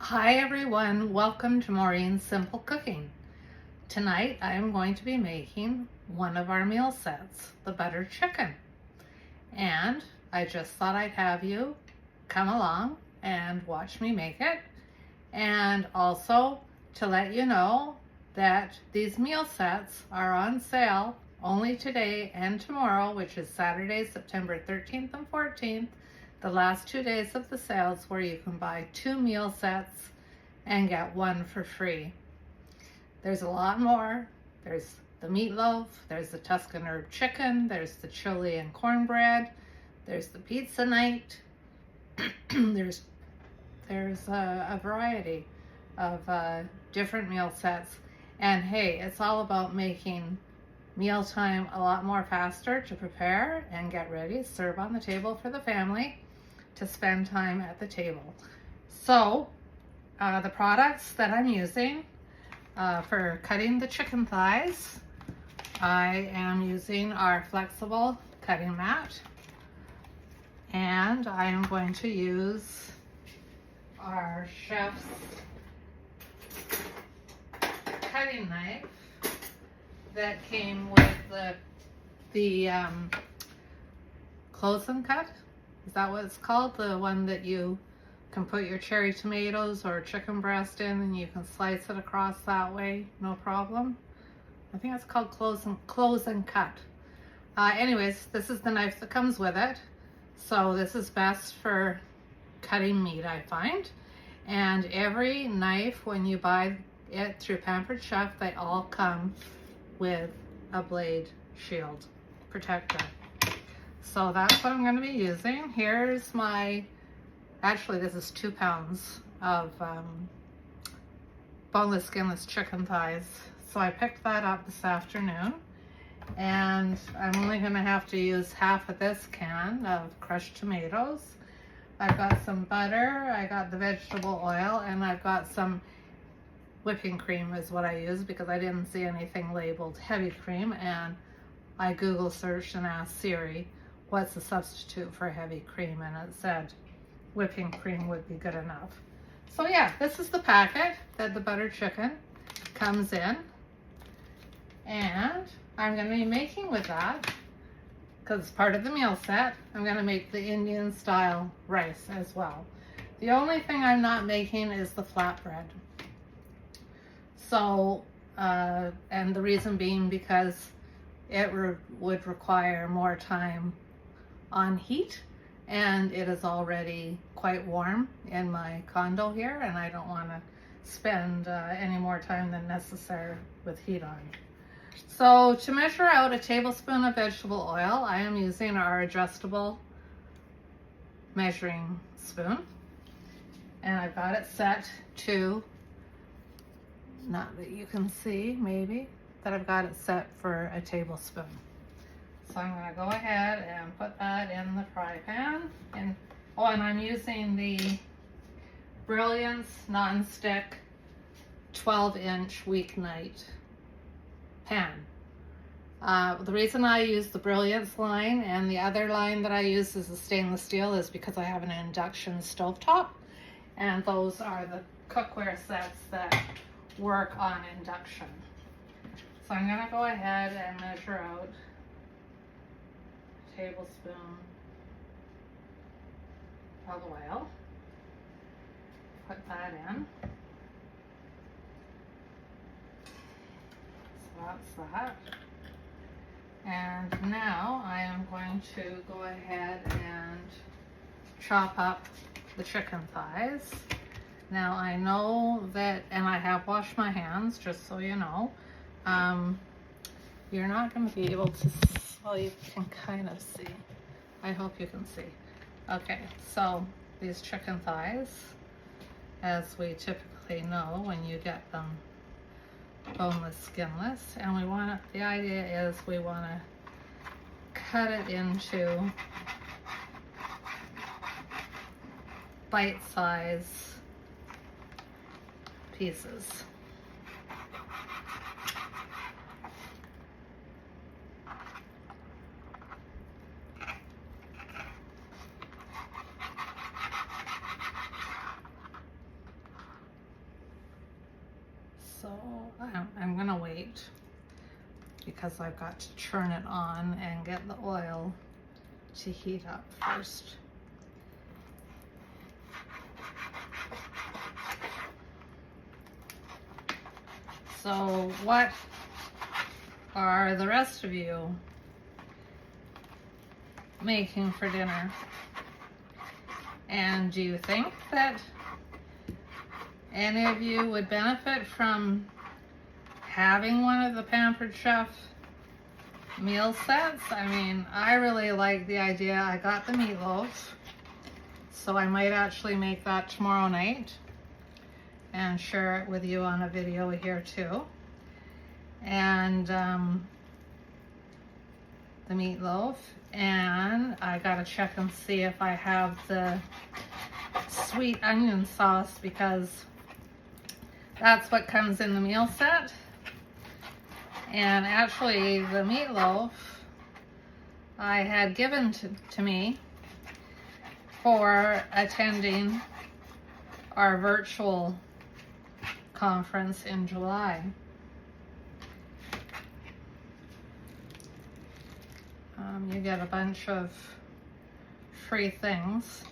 Hi everyone, welcome to Maureen's Simple Cooking. Tonight I am going to be making one of our meal sets, the butter chicken. And I just thought I'd have you come along and watch me make it. And also to let you know that these meal sets are on sale only today and tomorrow, which is Saturday, September 13th and 14th. The last 2 days of the sales where you can buy 2 meal sets and get 1 for free. There's a lot more. There's the meatloaf, there's the Tuscan herb chicken, there's the chili and cornbread, there's the pizza night. there's a variety of different meal sets. And hey, it's all about making mealtime a lot more faster to prepare and get ready, serve on the table for the family to spend time at the table. So the products that I'm using for cutting the chicken thighs, I am using our flexible cutting mat, and I am going to use our chef's cutting knife that came with the close and cut. Is that what it's called? The one that you can put your cherry tomatoes or chicken breast in and you can slice it across that way, no problem. I think it's called close and cut. Anyways, this is the knife that comes with it. So this is best for cutting meat, I find. And every knife, when you buy it through Pampered Chef, they all come with a blade shield protector. So that's what I'm going to be using. Here's my, actually this is 2 pounds of boneless, skinless chicken thighs. So I picked that up this afternoon, and I'm only going to have to use half of this can of crushed tomatoes. I've got some butter, I got the vegetable oil, and I've got some whipping cream is what I use because I didn't see anything labeled heavy cream, and I Google searched and asked Siri what's the substitute for heavy cream, and it said whipping cream would be good enough. So yeah, this is the packet that the butter chicken comes in, and I'm going to be making with that, because it's part of the meal set, I'm going to make the Indian style rice as well. The only thing I'm not making is the flatbread. So, and the reason being because it would require more time on heat, and it is already quite warm in my condo here, and I don't want to spend any more time than necessary with heat on. So to measure out a tablespoon of vegetable oil, I am using our adjustable measuring spoon, and I've got it set to, not that you can see maybe, that I've got it set for a tablespoon. So I'm going to go ahead and put that in the fry pan. And I'm using the Brilliance nonstick 12-inch weeknight pan. The reason I use the Brilliance line, and the other line that I use is the stainless steel, is because I have an induction stovetop, and those are the cookware sets that work on induction. So I'm going to go ahead and measure out a tablespoon of oil. Put that in. So that's that. And now I am going to go ahead and chop up the chicken thighs. Now I know that, and I have washed my hands, just so you know. You're not going to be able to, well, you can kind of see. I hope you can see. Okay, so these chicken thighs, as we typically know when you get them boneless, skinless, and we want to, the idea is we want to cut it into bite-size pieces. So I'm gonna wait because I've got to turn it on and get the oil to heat up first. So what are the rest of you making for dinner? And do you think that any of you would benefit from having one of the Pampered Chef meal sets? I mean, I really like the idea. I got the meatloaf, so I might actually make that tomorrow night and share it with you on a video here too. And the meatloaf, and I gotta check and see if I have the sweet onion sauce, because that's what comes in the meal set. And actually the meatloaf I had given to me for attending our virtual conference in July. You get a bunch of free things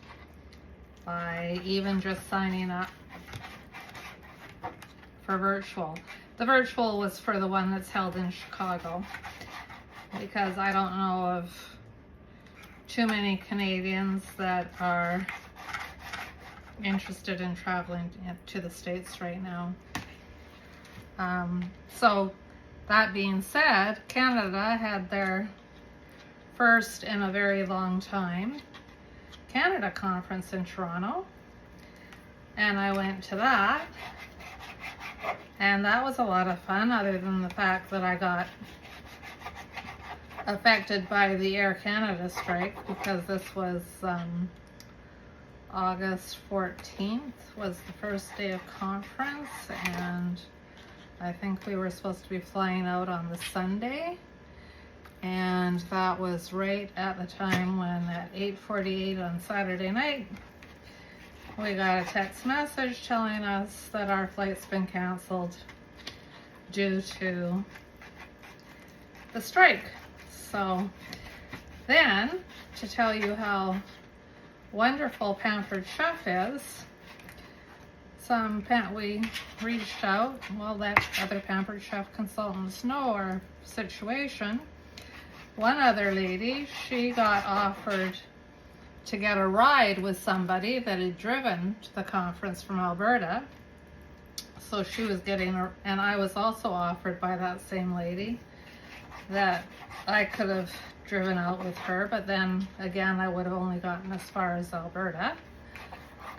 by even just signing up for virtual. The virtual was for the one that's held in Chicago, because I don't know of too many Canadians that are interested in traveling to the States right now. So that being said, Canada had their first in a very long time Canada conference in Toronto, and I went to that, and that was a lot of fun, other than the fact that I got affected by the Air Canada strike, because this was August 14th was the first day of conference, and I think we were supposed to be flying out on the Sunday. And that was right at the time when at 8:48 on Saturday night, we got a text message telling us that our flight's been canceled due to the strike. So then, to tell you how wonderful Pampered Chef is, we reached out, well, let other Pampered Chef consultants know our situation. One other lady, she got offered to get a ride with somebody that had driven to the conference from Alberta. So she was getting, and I was also offered by that same lady that I could have driven out with her, but then again, I would have only gotten as far as Alberta.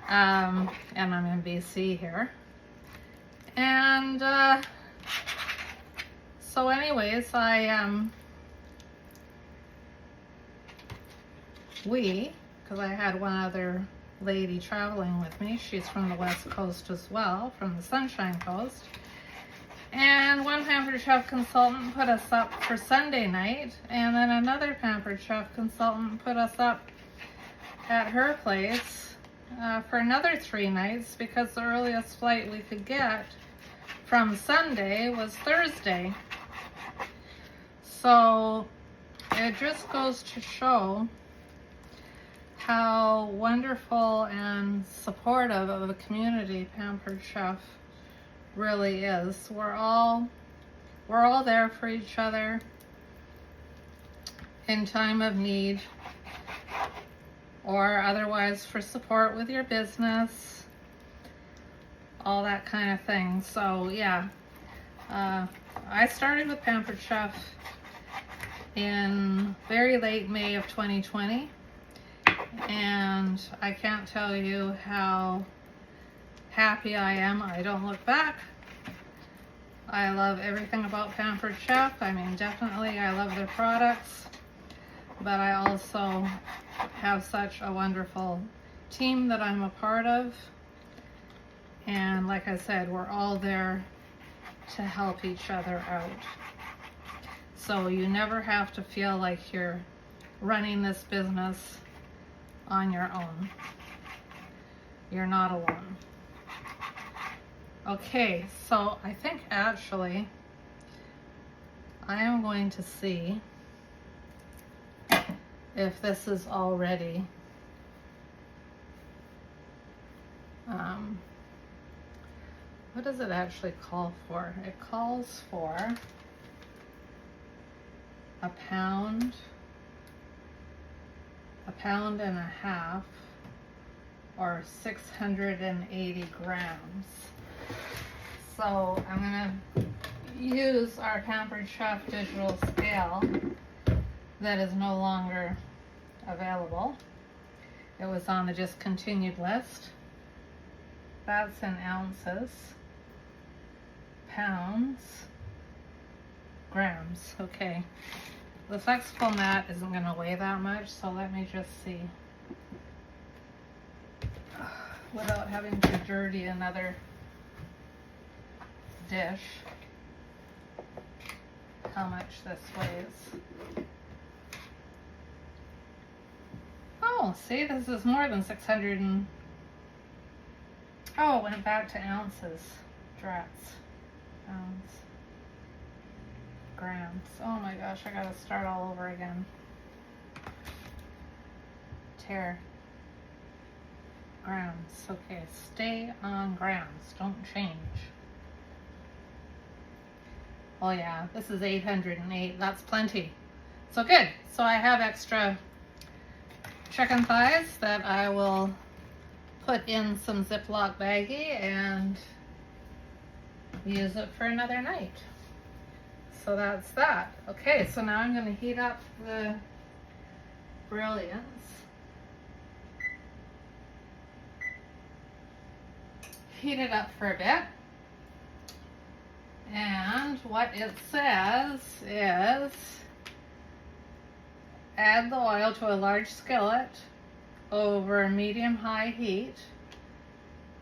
And I'm in BC here. And so anyways, because I had one other lady traveling with me. She's from the West Coast as well, from the Sunshine Coast. And one Pampered Chef consultant put us up for Sunday night, and then another Pampered Chef consultant put us up at her place for another 3 nights, because the earliest flight we could get from Sunday was Thursday. So it just goes to show how wonderful and supportive of a community Pampered Chef really is. We're all there for each other in time of need, or otherwise for support with your business, all that kind of thing. So yeah, I started with Pampered Chef in very late May of 2020. And I can't tell you how happy I am. I don't look back. I love everything about Pampered Chef. I mean, definitely I love their products, but I also have such a wonderful team that I'm a part of. And like I said, we're all there to help each other out. So you never have to feel like you're running this business on your own. You're not alone. Okay, so I think actually I am going to see if this is already what does it actually call for? It calls for a pound and a half, or 680 grams. So I'm gonna use our Pampered Chef digital scale that is no longer available. It was on the discontinued list. That's in ounces, pounds, grams. Okay, the flexible mat isn't going to weigh that much, so let me just see without having to dirty another dish how much this weighs. Oh, see, this is more than 600 and oh, it went back to ounces. Drats. Pounds. Grams. Oh my gosh, I gotta start all over again. Tear. Grams. Okay, stay on grams. Don't change. Oh yeah, this is 808. That's plenty. So good. So I have extra chicken thighs that I will put in some Ziploc baggie and use it for another night. So that's that. Okay, so now I'm going to heat up the Brilliance. Heat it up for a bit. And what it says is add the oil to a large skillet over medium-high heat.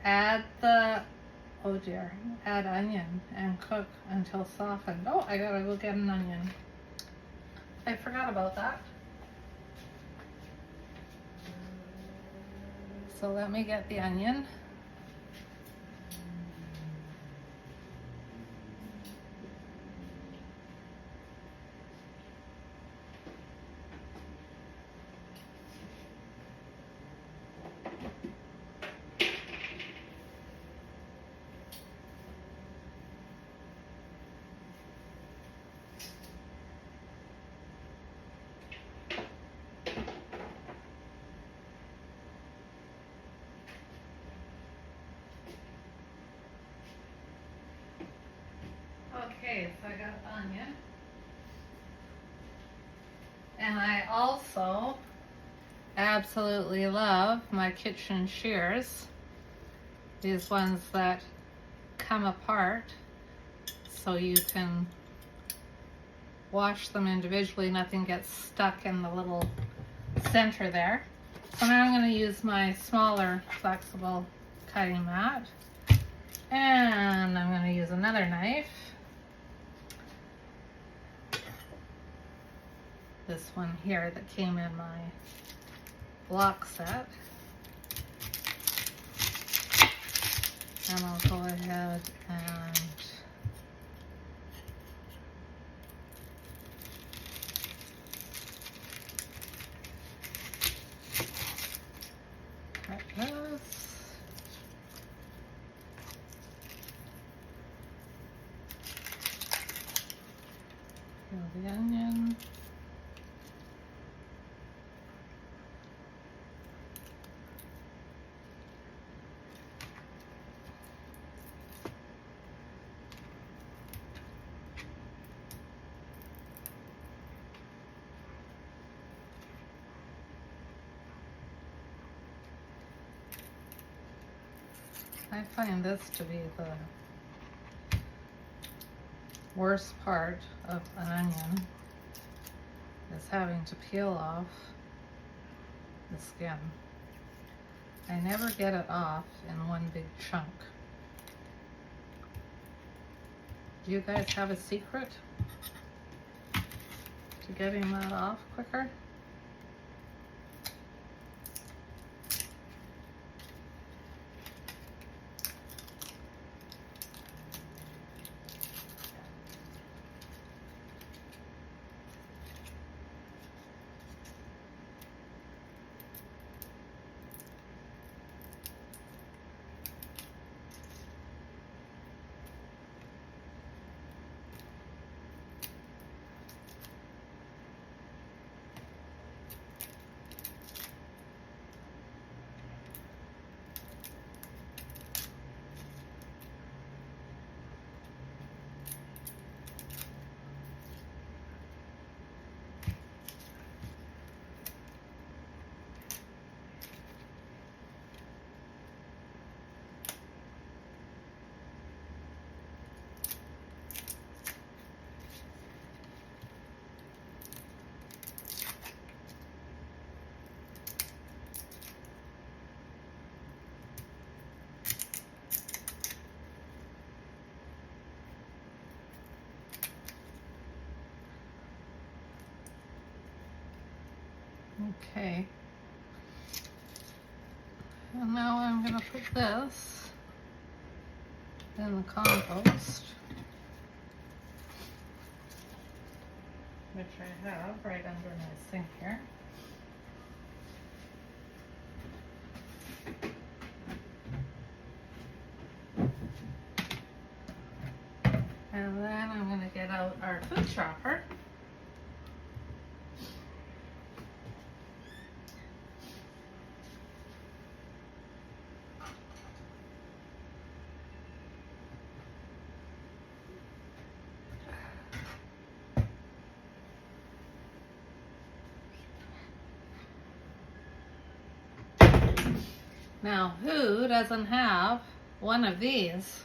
Add the, oh dear, add onion and cook until softened. Oh, I gotta go get an onion. I forgot about that. So let me get the onion. Okay, so I got the onion. And I also absolutely love my kitchen shears. These ones that come apart so you can wash them individually. Nothing gets stuck in the little center there. So now I'm going to use my smaller flexible cutting mat. And I'm going to use another knife. This one here that came in my block set. And I'll go ahead and cut this. Peel the onion. I find this to be the worst part of an onion, is having to peel off the skin. I never get it off in one big chunk. Do you guys have a secret to getting that off quicker? Okay. And now I'm going to put this in the compost, which I have right under my sink here. And then I'm going to get out our food chopper. Now, who doesn't have one of these?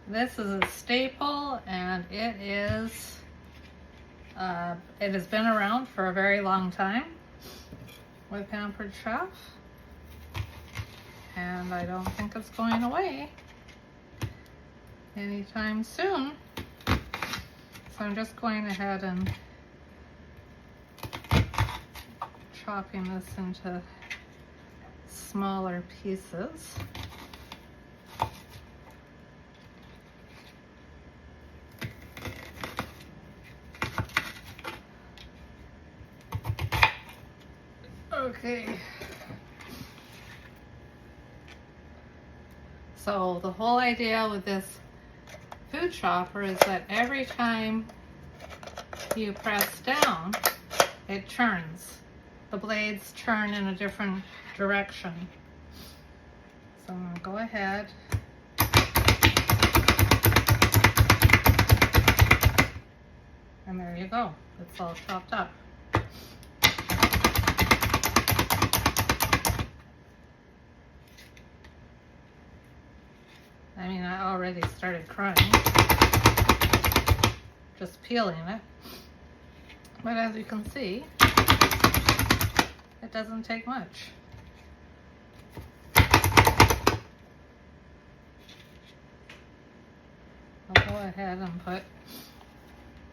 This is a staple, and it has been around for a very long time with Pampered Chef, and I don't think it's going away anytime soon. So I'm just going ahead and chopping this into smaller pieces. Okay. So the whole idea with this food chopper is that every time you press down, it turns. The blades turn in a different direction. So I'm going to go ahead and there you go. It's all chopped up. I mean, I already started crying just peeling it, but as you can see, it doesn't take much. I'll go ahead and put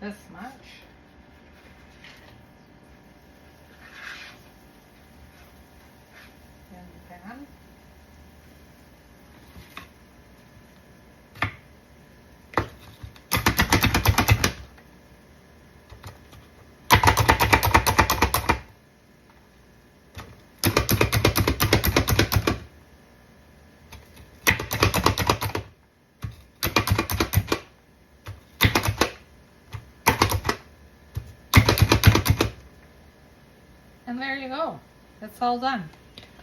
this much. In the pan. And there you go. It's all done.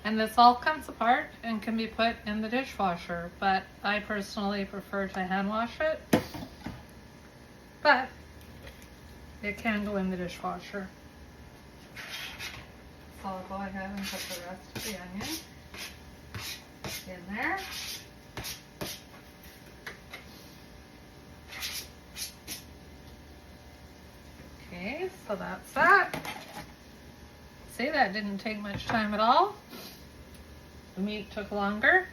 And this all comes apart and can be put in the dishwasher, but I personally prefer to hand wash it. But it can go in the dishwasher. So I'll go ahead and put the rest of the onion in there. Okay, so that's that. See, that didn't take much time at all. The meat took longer.